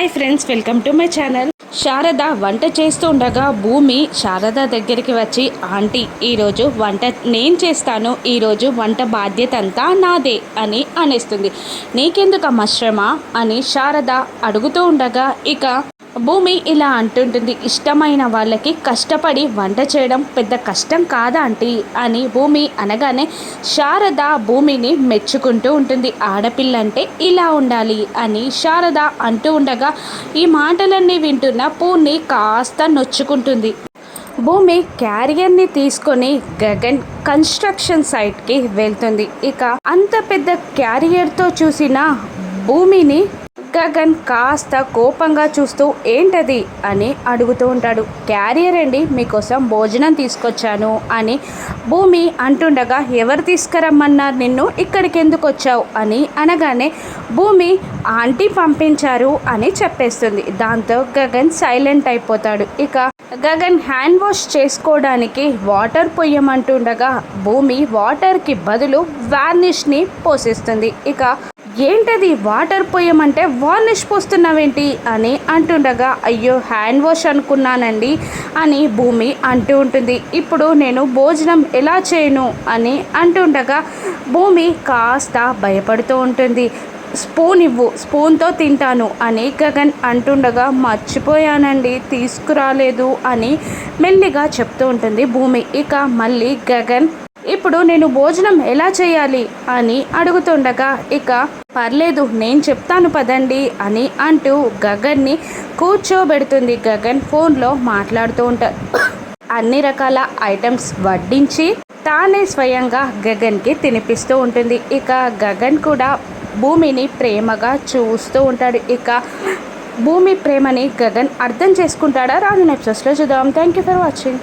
Hi friends, welcome to my channel. Sharada వంట చేస్తూ ఉండగా భూమి శారద దగ్గరికి వచ్చి, ఆంటీ ఈరోజు వంట నేను చేస్తాను, ఈరోజు వంట బాధ్యత అంతా నాదే అని అనేస్తుంది. నీకెందుకమ్మా శ్రమ అని శారద అడుగుతూ ఉండగా ఇక భూమి ఇలా అంటుంటుంది, ఇష్టమైన వాళ్ళకి కష్టపడి వంట చేయడం పెద్ద కష్టం కాదా ఆంటీ అని భూమి అనగానే శారద భూమిని మెచ్చుకుంటూ ఉంటుంది. ఆడపిల్ల అంటే ఇలా ఉండాలి అని శారద అంటూ ఉండగా ఈ మాటలన్నీ వింటున్న పూర్ణి కాస్త నొచ్చుకుంటుంది. భూమి క్యారియర్ని తీసుకొని గగన్ కన్స్ట్రక్షన్ సైట్కి వెళ్తుంది. ఇక అంత పెద్ద క్యారియర్తో చూసిన భూమిని గగన్ కాస్త కోపంగా చూస్తూ ఏంటది అని అడుగుతూ ఉంటాడు. క్యారియర్ అండి, మీకోసం భోజనం తీసుకొచ్చాను అని భూమి అంటుండగా ఎవరు తీసుకురమ్మన్నారు నిన్ను, ఇక్కడికి ఎందుకు వచ్చావు అని అనగానే భూమి ఆంటీ పంపించారు అని చెప్పేస్తుంది. దాంతో గగన్ సైలెంట్ అయిపోతాడు. ఇక గగన్ హ్యాండ్ వాష్ చేసుకోవడానికి వాటర్ పొయ్యమంటుండగా భూమి వాటర్కి బదులు వార్నిష్ని పోసేస్తుంది. ఇక ఏంటది వాటర్ పోయమంటే వార్నిష్ పోస్తున్నావేంటి అని అంటుండగా అయ్యో హ్యాండ్ వాష్ అనుకున్నానండి అని భూమి అంటూ ఉంటుంది. ఇప్పుడు నేను భోజనం ఎలా చేయను అని అంటుండగా భూమి కాస్త భయపడుతూ ఉంటుంది. స్పూన్ ఇవ్వు, స్పూన్తో తింటాను అని గగన్ అంటుండగా మర్చిపోయానండి తీసుకురాలేదు అని మెల్లిగా చెప్తూ ఉంటుంది భూమి. ఇక మళ్ళీ గగన్ ఇప్పుడు నేను భోజనం ఎలా చేయాలి అని అడుగుతుండగా ఇక పర్లేదు నేను చెప్తాను పదండి అని అంటూ గగన్ని కూర్చోబెడుతుంది. గగన్ ఫోన్లో మాట్లాడుతూ ఉంటాడు. అన్ని రకాల ఐటమ్స్ వడ్డించి తానే స్వయంగా గగన్కి తినిపిస్తూ ఉంటుంది. ఇక గగన్ కూడా భూమిని ప్రేమగా చూస్తూ ఉంటాడు. ఇక భూమి ప్రేమని గగన్ అర్థం చేసుకుంటాడా రాను ఎపిసోడ్స్లో చూద్దాం. Thank you for watching.